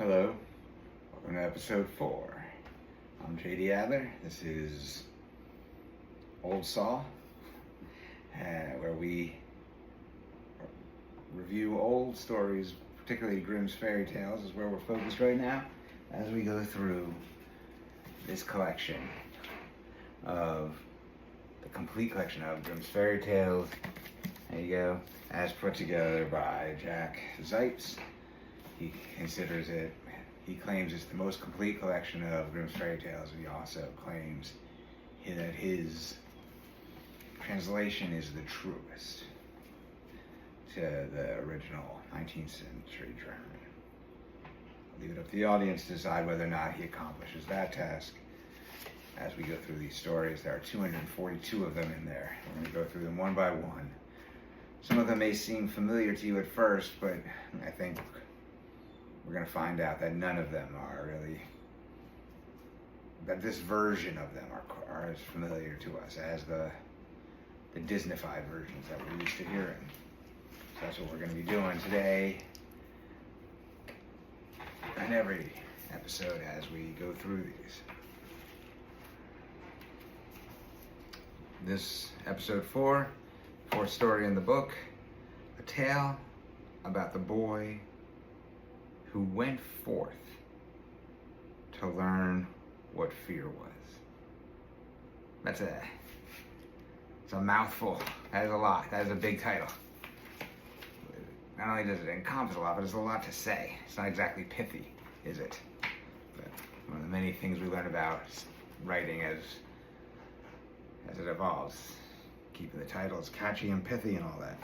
Hello, welcome to episode 4. I'm JD Adler. This is Old Saw, where we review old stories, particularly Grimm's fairy tales, is where we're focused right now as we go through this collection of the complete collection of Grimm's fairy tales. There you go, as put together by Jack Zipes. He considers it, he claims it's the most complete collection of Grimm's fairy tales. He also claims that his translation is the truest to the original 19th century German. I'll leave it up to the audience to decide whether or not he accomplishes that task as we go through these stories. There are 242 of them in there. We're going to go through them one by one. Some of them may seem familiar to you at first, but I think we're going to find out that none of them are really, that this version of them are as familiar to us as the Disneyfied versions that we're used to hearing. So that's what we're going to be doing today and every episode as we go through these. This episode 4, fourth story in the book, a tale about the boy who went forth to learn what fear was. It's a mouthful. That is a lot. That is a big title. Not only does it encompass a lot, but it's a lot to say. It's not exactly pithy, is it? But one of the many things we learn about writing as it evolves, keeping the titles catchy and pithy and all that.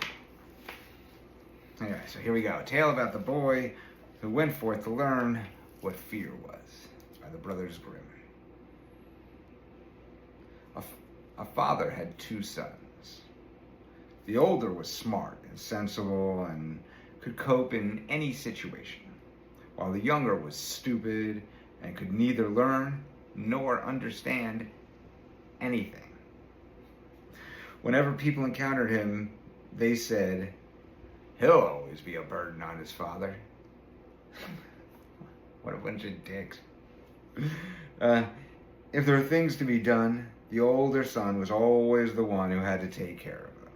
Anyway, so here we go. A tale about the boy who went forth to learn what fear was, by the brothers Grimm. A father had 2 sons. The older was smart and sensible and could cope in any situation, while the younger was stupid and could neither learn nor understand anything. Whenever people encountered him, they said, "He'll always be a burden on his father." What a bunch of dicks. If there were things to be done, the older son was always the one who had to take care of them.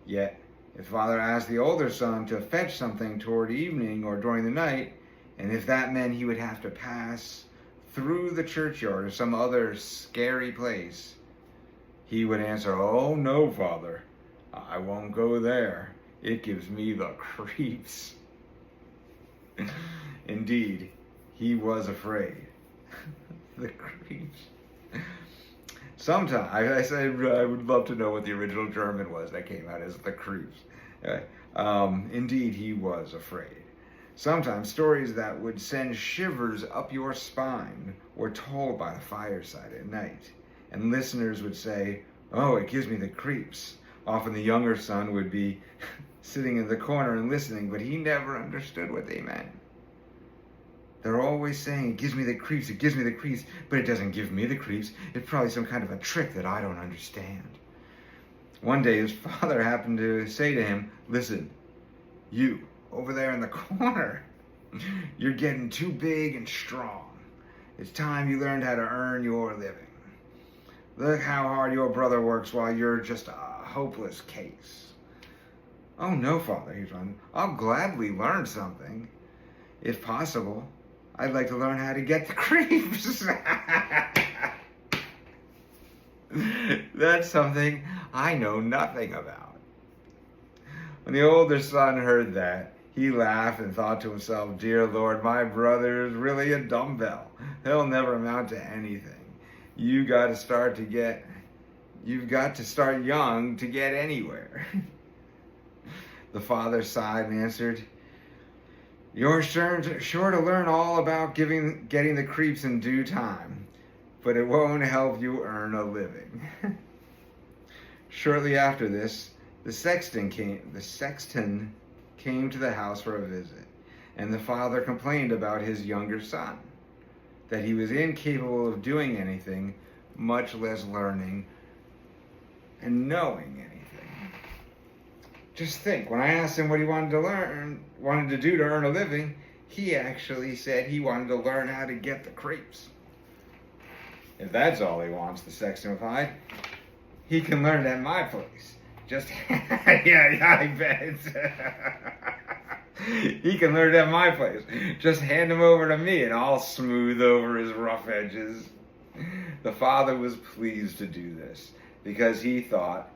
Yet, if father asked the older son to fetch something toward evening or during the night, and if that meant he would have to pass through the churchyard or some other scary place, he would answer, "Oh no, father, I won't go there. It gives me the creeps." Indeed, he was afraid. The creeps. Sometimes, I said I would love to know what the original German was that came out as the creeps. Indeed, he was afraid. Sometimes stories that would send shivers up your spine were told by the fireside at night, and listeners would say, "Oh, it gives me the creeps." Often the younger son would be sitting in the corner and listening, but he never understood what they meant. They're always saying, "It gives me the creeps, it gives me the creeps," but it doesn't give me the creeps. It's probably some kind of a trick that I don't understand. One day his father happened to say to him, "Listen, you over there in the corner, you're getting too big and strong. It's time you learned how to earn your living. Look how hard your brother works while you're just a hopeless case." "Oh no, father," he's on. "I'll gladly learn something. If possible, I'd like to learn how to get the creeps." "That's something I know nothing about." When the older son heard that, he laughed and thought to himself, "Dear Lord, my brother is really a dumbbell. He'll never amount to anything. You've got to start young to get anywhere." The father sighed and answered, "You're sure to learn all about getting the creeps in due time, but it won't help you earn a living." Shortly after this, the sexton came to the house for a visit, and the father complained about his younger son, that he was incapable of doing anything, much less learning and knowing anything. Just think, when I asked him what he wanted to do to earn a living, He actually said he wanted to learn how to get the creeps. If that's all he wants, the sexton replied, he can learn it at my place. Just, yeah, I bet. He can learn it at my place. Just hand him over to me and I'll smooth over his rough edges. The father was pleased to do this because he thought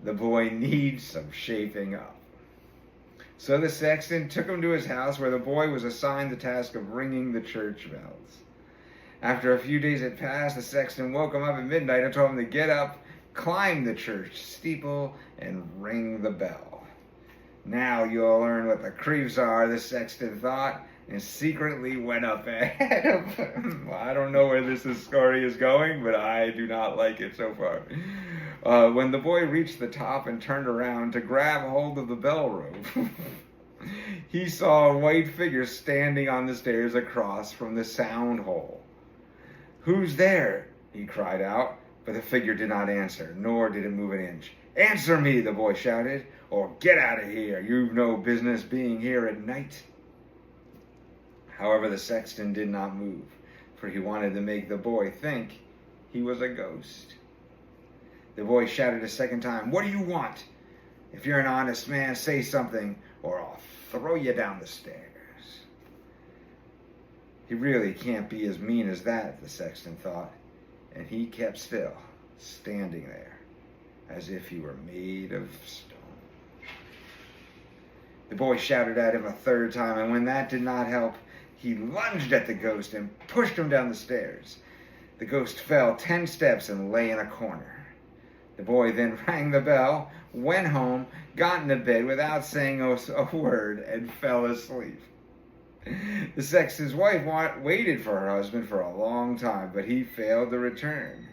the boy needs some shaping up. So the sexton took him to his house where the boy was assigned the task of ringing the church bells. After a few days had passed, the sexton woke him up at midnight and told him to get up, climb the church steeple, and ring the bell. Now you'll learn what the creeps are, the sexton thought, and secretly went up ahead of him. Well, I don't know where this story is going, but I do not like it so far. When the boy reached the top and turned around to grab hold of the bell rope, he saw a white figure standing on the stairs across from the sound hole. "Who's there?" he cried out, but the figure did not answer, nor did it move an inch. "Answer me," the boy shouted, "or get out of here. You've no business being here at night." However, the sexton did not move, for he wanted to make the boy think he was a ghost. The boy shouted a second time, "What do you want? If you're an honest man, say something, or I'll throw you down the stairs." He really can't be as mean as that, the sexton thought, and he kept still, standing there, as if he were made of stone. The boy shouted at him a third time, and when that did not help, he lunged at the ghost and pushed him down the stairs. The ghost fell 10 steps and lay in a corner. The boy then rang the bell, went home, got into bed without saying a word, and fell asleep. The sexton's wife waited for her husband for a long time, but he failed to return.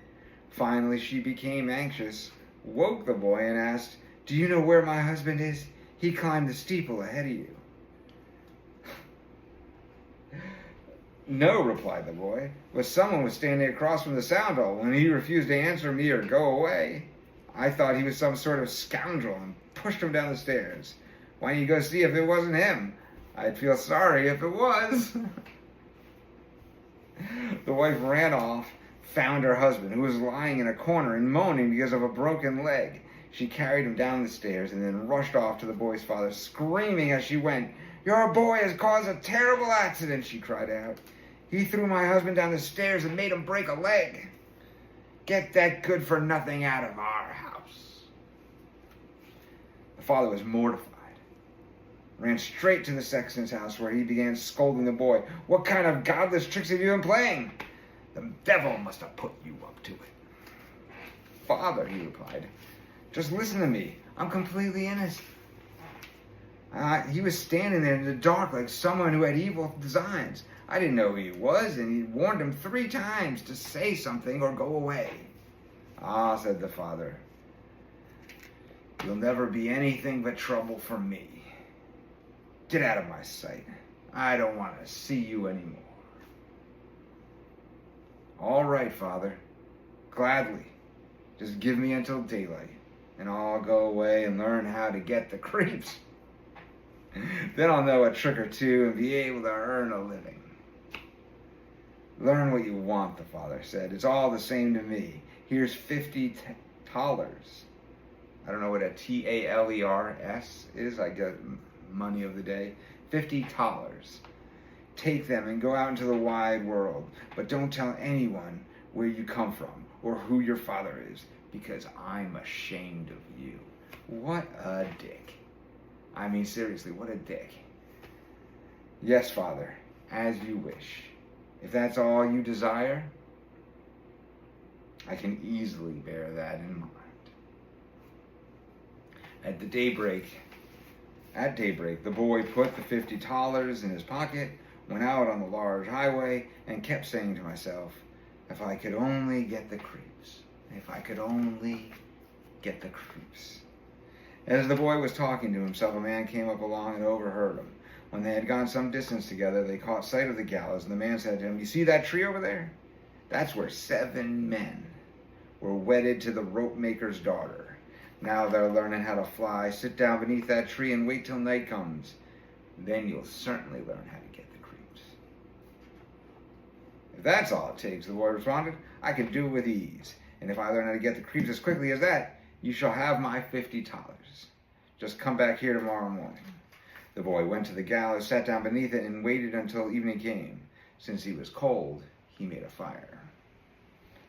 Finally, she became anxious, woke the boy, and asked, "Do you know where my husband is? He climbed the steeple ahead of you." "No," replied the boy, "but someone was standing across from the sound hole, and he refused to answer me or go away. I thought he was some sort of scoundrel and pushed him down the stairs. Why don't you go see if it wasn't him? I'd feel sorry if it was." The wife ran off, found her husband, who was lying in a corner and moaning because of a broken leg. She carried him down the stairs and then rushed off to the boy's father, screaming as she went. "Your boy has caused a terrible accident," she cried out. "He threw my husband down the stairs and made him break a leg. Get that good-for-nothing out of our house." The father was mortified, ran straight to the sexton's house where he began scolding the boy. "What kind of godless tricks have you been playing? The devil must have put you up to it." "Father," he replied, "just listen to me. I'm completely innocent. He was standing there in the dark like someone who had evil designs. I didn't know who he was, and he warned him 3 times to say something or go away." "Ah," said the father, "you'll never be anything but trouble for me. Get out of my sight. I don't want to see you anymore." "All right, Father. Gladly. Just give me until daylight, and I'll go away and learn how to get the creeps. Then I'll know a trick or two and be able to earn a living." "Learn what you want," the father said. "It's all the same to me. Here's 50 talers. I don't know what a talers is. I get money of the day. 50 talers. Take them and go out into the wide world. But don't tell anyone where you come from or who your father is, because I'm ashamed of you." What a dick. I mean, seriously, what a dick. "Yes, Father, as you wish. If that's all you desire, I can easily bear that in mind." At daybreak, the boy put the 50 talers in his pocket, went out on the large highway, and kept saying to himself, "If I could only get the creeps. If I could only get the creeps." As the boy was talking to himself, a man came up along and overheard him. When they had gone some distance together, they caught sight of the gallows, and the man said to him, "You see that tree over there? That's where 7 men were wedded to the rope maker's daughter. Now they're learning how to fly. Sit down beneath that tree and wait till night comes. Then you'll certainly learn how to get the creeps. If that's all it takes, the boy responded, I can do it with ease. And if I learn how to get the creeps as quickly as that, you shall have my $50. Just come back here tomorrow morning. The boy went to the gallows, sat down beneath it, and waited until evening came. Since he was cold, he made a fire.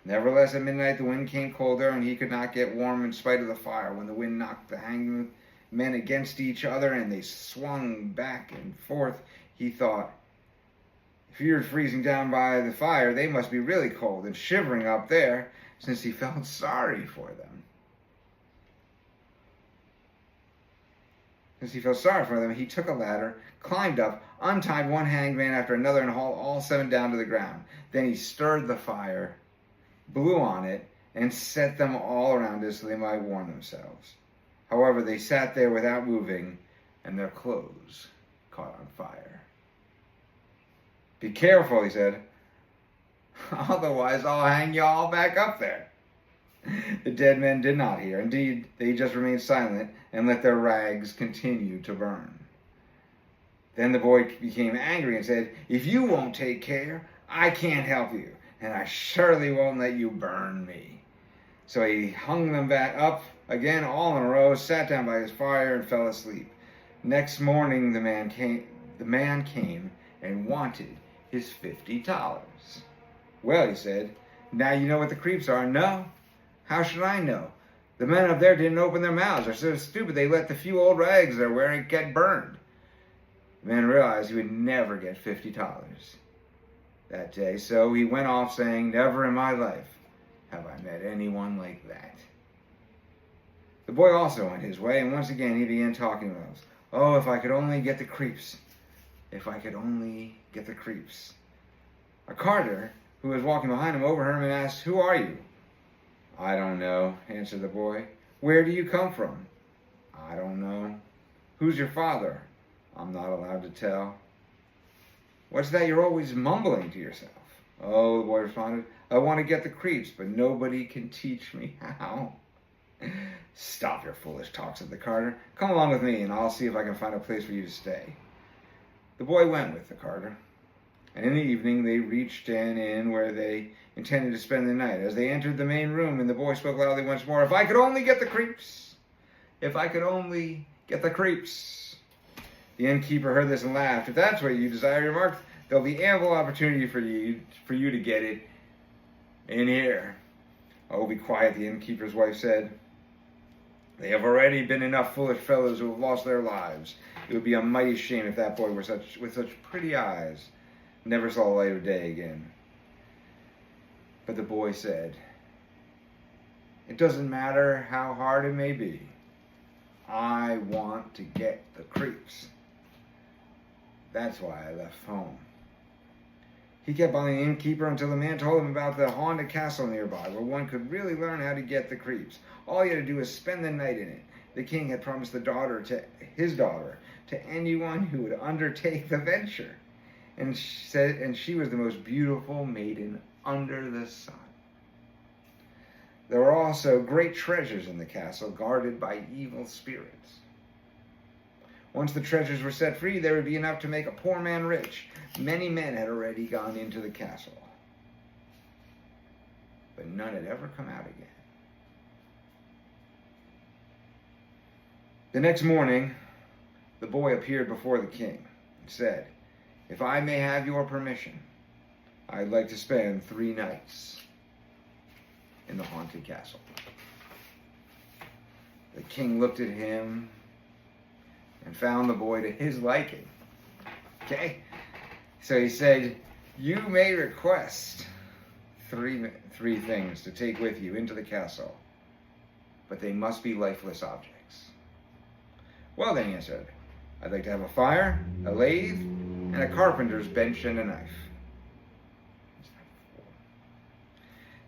Nevertheless, at midnight the wind came colder, and he could not get warm in spite of the fire. When the wind knocked the hanged men against each other, and they swung back and forth, he thought, if you're freezing down by the fire, they must be really cold and shivering up there, since he felt sorry for them. He took a ladder, climbed up, untied one hanged man after another, and hauled all 7 down to the ground. Then he stirred the fire, blew on it, and set them all around it so they might warm themselves. However, they sat there without moving, and their clothes caught on fire. Be careful, he said. Otherwise, I'll hang you all back up there. The dead men did not hear. Indeed, they just remained silent and let their rags continue to burn. Then the boy became angry and said, if you won't take care, I can't help you, and I surely won't let you burn me. So he hung them back up again all in a row, sat down by his fire, and fell asleep. Next morning the man came and wanted his $50. Well, he said, now you know what the creeps are. No? How should I know? The men up there didn't open their mouths. They're so stupid they let the few old rags they're wearing get burned. The man realized he would never get $50 that day, so he went off saying, never in my life have I met anyone like that. The boy also went his way, and once again he began talking to us. Oh, if I could only get the creeps. If I could only get the creeps. A carter who was walking behind him overheard him and asked, who are you? I don't know, answered the boy. Where do you come from? I don't know. Who's your father? I'm not allowed to tell. What's that you're always mumbling to yourself? Oh, the boy responded, I want to get the creeps, but nobody can teach me how. Stop your foolish talk, said the carter. Come along with me, and I'll see if I can find a place for you to stay. The boy went with the carter, and in the evening they reached an inn where they intended to spend the night. As they entered the main room, and the boy spoke loudly once more, if I could only get the creeps! If I could only get the creeps! The innkeeper heard this and laughed. If that's what you desire, he remarked, there'll be ample opportunity for you to get it in here. Oh, be quiet, the innkeeper's wife said. They have already been enough foolish fellows who have lost their lives. It would be a mighty shame if that boy with such pretty eyes never saw the light of day again. But the boy said, it doesn't matter how hard it may be. I want to get the creeps. That's why I left home. He kept on the innkeeper until the man told him about the haunted castle nearby, where one could really learn how to get the creeps. All you had to do was spend the night in it. The king had promised his daughter to anyone who would undertake the venture, and she was the most beautiful maiden under the sun. There were also great treasures in the castle, guarded by evil spirits. Once the treasures were set free, there would be enough to make a poor man rich. Many men had already gone into the castle, but none had ever come out again. The next morning, the boy appeared before the king and said, if I may have your permission, I'd like to spend 3 nights in the haunted castle. The king looked at him and found the boy to his liking. Okay? So he said, you may request three things to take with you into the castle, but they must be lifeless objects. Well then, he answered, I'd like to have a fire, a lathe, and a carpenter's bench and a knife.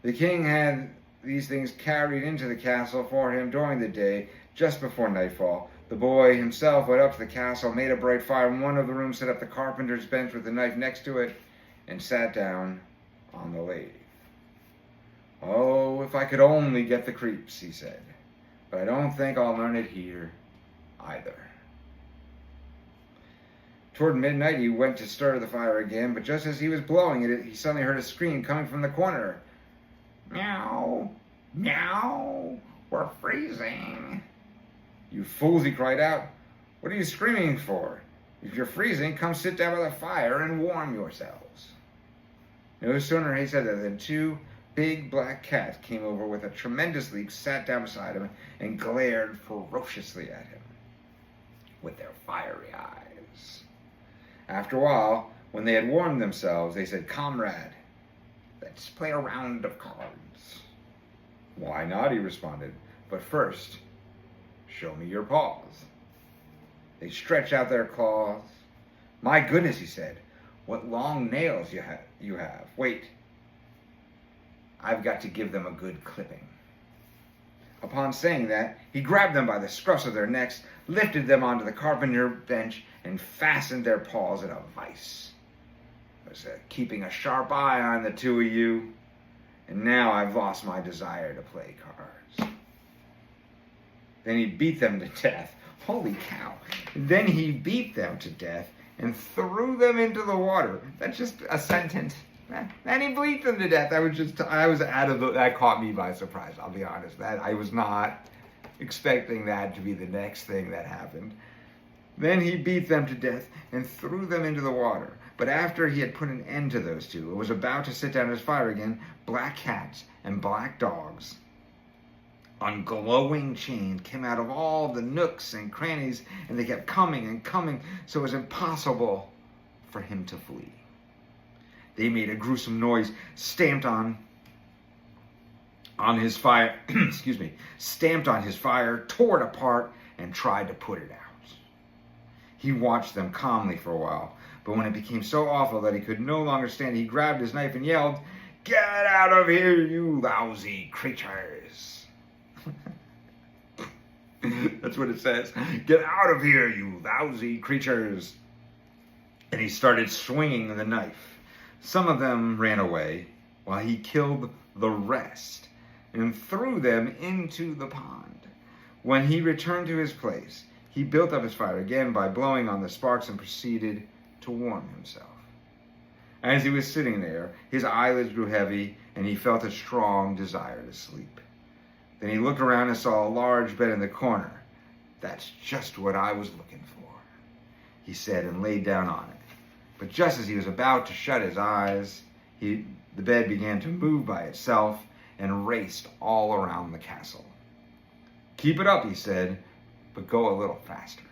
The king had these things carried into the castle for him during the day, just before nightfall. The boy himself went up to the castle, made a bright fire in one of the rooms, set up the carpenter's bench with the knife next to it, and sat down on the lathe. Oh, if I could only get the creeps, he said, but I don't think I'll learn it here either. Toward midnight, he went to stir the fire again, but just as he was blowing it, he suddenly heard a scream coming from the corner. Meow, meow, we're freezing. You fools, he cried out. What are you screaming for? If you're freezing, come sit down by the fire and warm yourselves. No sooner he said that than two big black cats came over with a tremendous leak, sat down beside him, and glared ferociously at him with their fiery eyes. After a while, when they had warmed themselves, they said, Comrade, let's play a round of cards. Why not, he responded, but first, show me your paws. They stretched out their claws. My goodness, he said, what long nails you have. Wait, I've got to give them a good clipping. Upon saying that, he grabbed them by the scruffs of their necks, lifted them onto the carpenter bench, and fastened their paws in a vise. I was keeping a sharp eye on the two of you, and now I've lost my desire to play cards. Then he beat them to death. Holy cow. Then he beat them to death and threw them into the water. That's just a sentence. And he beat them to death. That caught me by surprise, I'll be honest. I was not expecting that to be the next thing that happened. Then he beat them to death and threw them into the water. But after he had put an end to those two, and was about to sit down at his fire again, black cats and black dogs on glowing chains came out of all the nooks and crannies, and they kept coming and coming, so it was impossible for him to flee. They made a gruesome noise, stamped on his fire, stamped on his fire, tore it apart, and tried to put it out. He watched them calmly for a while, but when it became so awful that he could no longer stand, he grabbed his knife and yelled, Get out of here, you lousy creatures! That's what it says. Get out of here, you lousy creatures! And he started swinging the knife. Some of them ran away, while he killed the rest and threw them into the pond. When he returned to his place, he built up his fire again by blowing on the sparks and proceeded to warm himself. As he was sitting there, his eyelids grew heavy, and he felt a strong desire to sleep. Then he looked around and saw a large bed in the corner. That's just what I was looking for, he said, and laid down on it. But just as he was about to shut his eyes, the bed began to move by itself and raced all around the castle. Keep it up, he said, but go a little faster.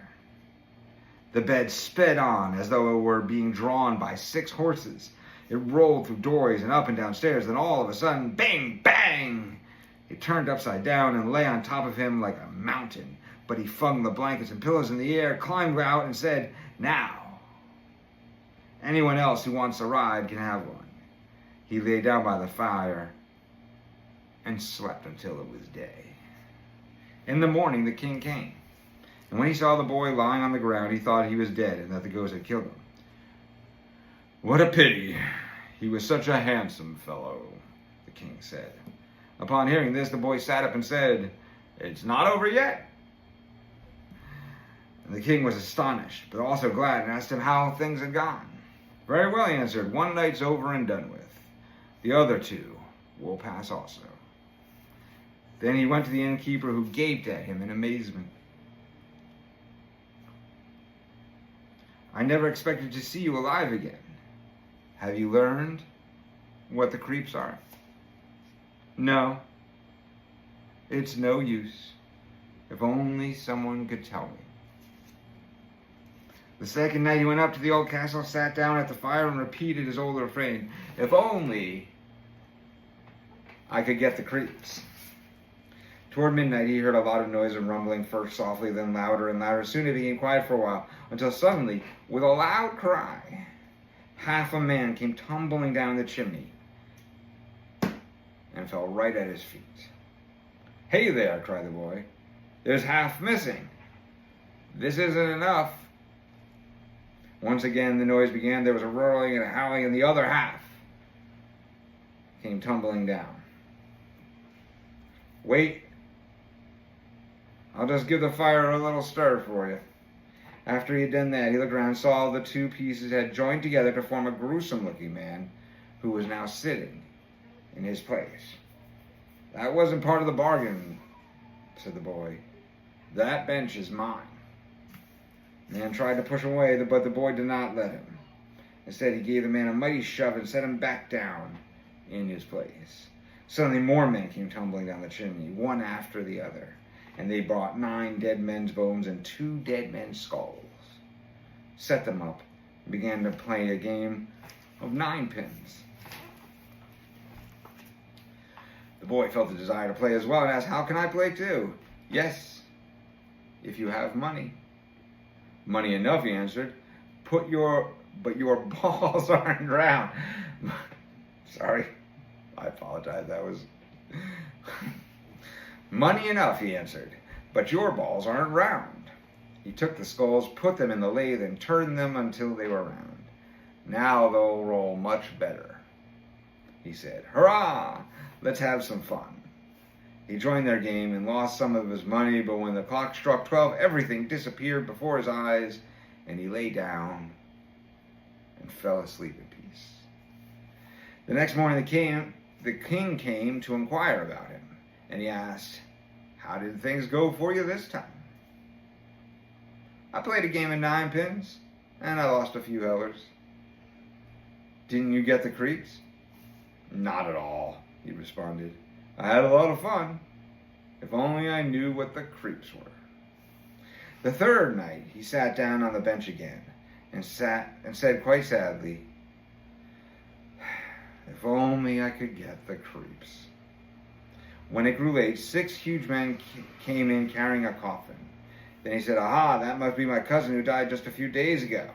The bed sped on as though it were being drawn by 6 horses. It rolled through doorways and up and down stairs. Then all of a sudden, bang, bang! It turned upside down and lay on top of him like a mountain. But he flung the blankets and pillows in the air, climbed out, and said, Now, anyone else who wants a ride can have one. He lay down by the fire and slept until it was day. In the morning, the king came. And when he saw the boy lying on the ground, he thought he was dead and that the ghost had killed him. What a pity. He was such a handsome fellow, the king said. Upon hearing this, the boy sat up and said, It's not over yet. And the king was astonished, but also glad, and asked him how things had gone. Very well, he answered. 1 night's over and done with. The other 2 will pass also. Then he went to the innkeeper, who gaped at him in amazement. I never expected to see you alive again. Have you learned what the creeps are? No. It's no use. If only someone could tell me. The second night he went up to the old castle, sat down at the fire, and repeated his old refrain. If only I could get the creeps. Toward midnight, he heard a lot of noise and rumbling, first softly, then louder and louder. Soon it became quiet for a while, until suddenly, with a loud cry, half a man came tumbling down the chimney and fell right at his feet. Hey there, cried the boy. There's half missing. This isn't enough. Once again, the noise began. There was a roaring and a howling, and the other half came tumbling down. Wait. I'll just give the fire a little stir for you. After he had done that, he looked around and saw the two pieces had joined together to form a gruesome-looking man who was now sitting in his place. "That wasn't part of the bargain," said the boy. "That bench is mine." The man tried to push him away, but the boy did not let him. Instead, he gave the man a mighty shove and set him back down in his place. Suddenly, more men came tumbling down the chimney, one after the other, and they brought 9 dead men's bones and 2 dead men's skulls, set them up, and began to play a game of 9 pins. The boy felt a desire to play as well and asked, "How can I play too?" "Yes, if you have money." "Money enough," he answered. But your balls aren't round." Sorry, I apologize. That was "Money enough," he answered, "but your balls aren't round." He took the skulls, put them in the lathe, and turned them until they were round. "Now they'll roll much better," he said. "Hurrah! Let's have some fun." He joined their game and lost some of his money, but when the clock struck 12, everything disappeared before his eyes, and he lay down and fell asleep in peace. The next morning the king came to inquire about him, and he asked, "How did things go for you this time?" "I played a game of 9 pins, and I lost a few hellers." "Didn't you get the creeps?" "Not at all," he responded. "I had a lot of fun. If only I knew what the creeps were." The third night, he sat down on the bench again and said quite sadly, "If only I could get the creeps." When it grew late, 6 huge men came in carrying a coffin. Then he said, "Aha, that must be my cousin who died just a few days ago."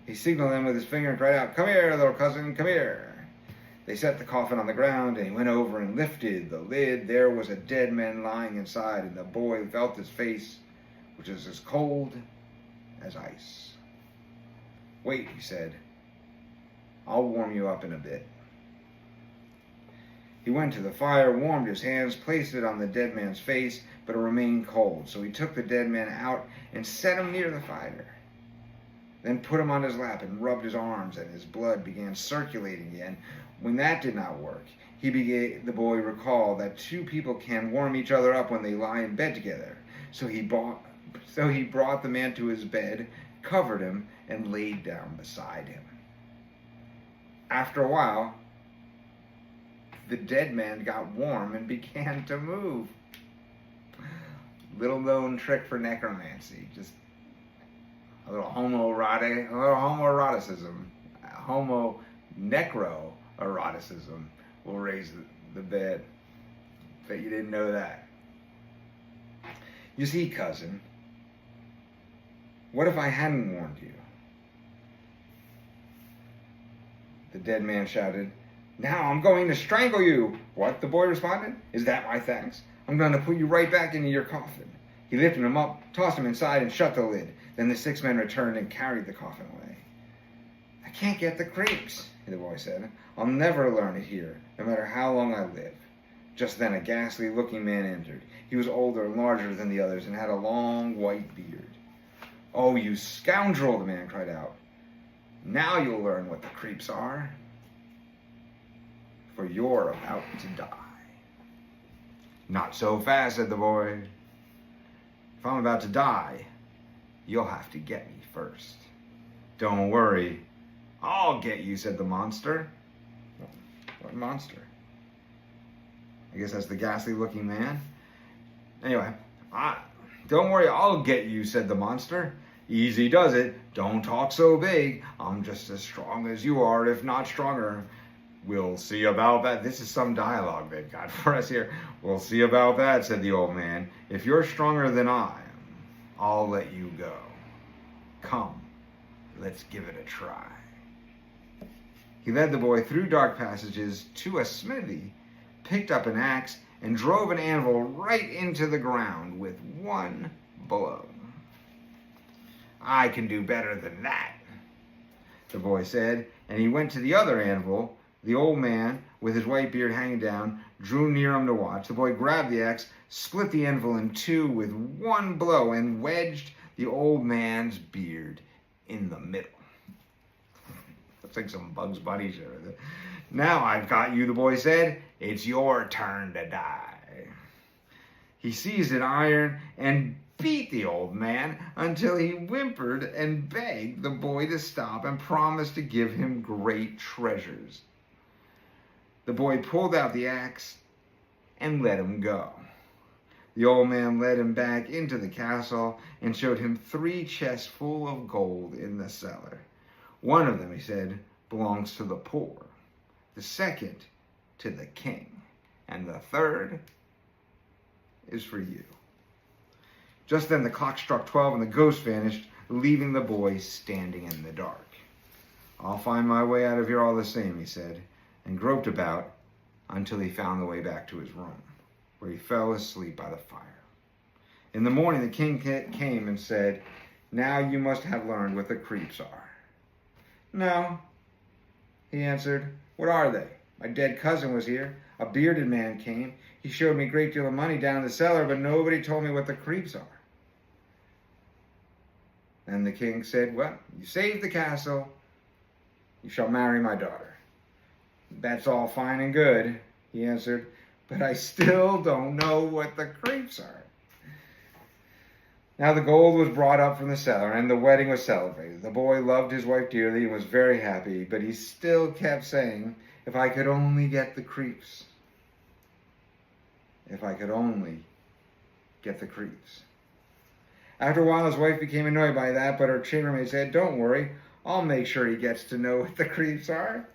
He signaled them with his finger and cried out, "Come here, little cousin, come here." They set the coffin on the ground, and he went over and lifted the lid. There was a dead man lying inside, and the boy felt his face, which was as cold as ice. "Wait," he said. "I'll warm you up in a bit." He went to the fire, warmed his hands, placed it on the dead man's face, but it remained cold. So he took the dead man out and set him near the fire. Then put him on his lap and rubbed his arms, and his blood began circulating again. When that did not work, the boy recalled that 2 people can warm each other up when they lie in bed together. So he brought the man to his bed, covered him, and laid down beside him. After a while, the dead man got warm and began to move. Little known trick for necromancy. Just a little homoeroticism. Necroeroticism will raise the bed. Bet you didn't know that. "You see, cousin, what if I hadn't warned you?" The dead man shouted, "Now I'm going to strangle you." "What?" the boy responded. "Is that my thanks? I'm going to put you right back into your coffin." He lifted him up, tossed him inside, and shut the lid. Then the 6 men returned and carried the coffin away. "I can't get the creeps," the boy said. "I'll never learn it here, no matter how long I live." Just then a ghastly-looking man entered. He was older and larger than the others and had a long white beard. "Oh, you scoundrel!" the man cried out. "Now you'll learn what the creeps are, for you're about to die." "Not so fast," said the boy. "If I'm about to die, you'll have to get me first." "Don't worry, I'll get you," said the monster. What monster? I guess that's the ghastly-looking man. Anyway, "Don't worry, I'll get you," said the monster. "Easy does it. Don't talk so big. I'm just as strong as you are, if not stronger." "We'll see about that." This is some dialogue they've got for us here. "We'll see about that," said the old man. "If you're stronger than I am, I'll let you go. Come, let's give it a try." He led the boy through dark passages to a smithy, picked up an axe, and drove an anvil right into the ground with one blow. "I can do better than that," the boy said, and he went to the other anvil. The old man, with his white beard hanging down, drew near him to watch. The boy grabbed the axe, split the anvil in 2 with one blow, and wedged the old man's beard in the middle. Looks like some Bugs Bunny show. Now I've got you, the boy said. It's your turn to die. He seized an iron and beat the old man until he whimpered and begged the boy to stop and promised to give him great treasures. The boy pulled out the axe and let him go. The old man led him back into the castle and showed him 3 chests full of gold in the cellar. One of them, he said, belongs to the poor, the second to the king, and the third is for you. Just then the clock struck 12 and the ghost vanished, leaving the boy standing in the dark. I'll find my way out of here all the same, he said, and groped about until he found the way back to his room, where he fell asleep by the fire. In the morning the king came and said, now you must have learned what the creeps are. No, he answered. What are they? My dead cousin was here. A bearded man came. He showed me a great deal of money down in the cellar, but nobody told me what the creeps are. And the king said, well, you saved the castle. You shall marry my daughter. That's all fine and good, he answered, but I still don't know what the creeps are. Now the gold was brought up from the cellar, and the wedding was celebrated. The boy loved his wife dearly and was very happy, but he still kept saying, if I could only get the creeps. If I could only get the creeps. After a while, his wife became annoyed by that, but her chambermaid said, don't worry, I'll make sure he gets to know what the creeps are.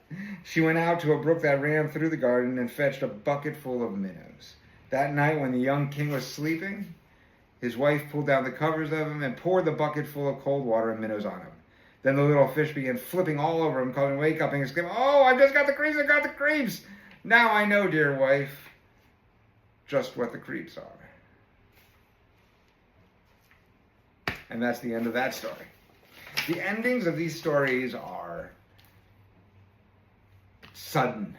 She went out to a brook that ran through the garden and fetched a bucket full of minnows. That night, when the young king was sleeping, his wife pulled down the covers of him and poured the bucket full of cold water and minnows on him. Then the little fish began flipping all over him, calling, wake up, and exclaiming, oh, I've just got the creeps, I've got the creeps. Now I know, dear wife, just what the creeps are. And that's the end of that story. The endings of these stories are sudden.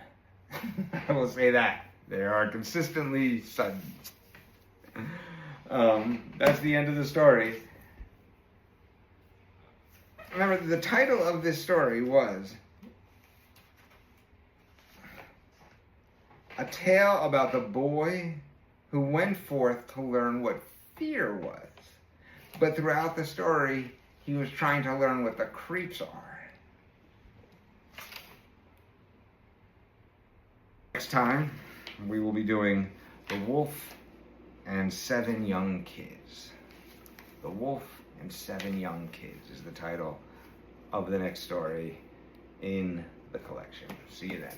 I will say that. They are consistently sudden. That's the end of the story. Remember, the title of this story was A Tale About the Boy Who Went Forth to Learn What Fear Was. But throughout the story, he was trying to learn what the creeps are. Next time, we will be doing The Wolf and 7 Young Kids. The Wolf and 7 Young Kids is the title of the next story in the collection. See you then.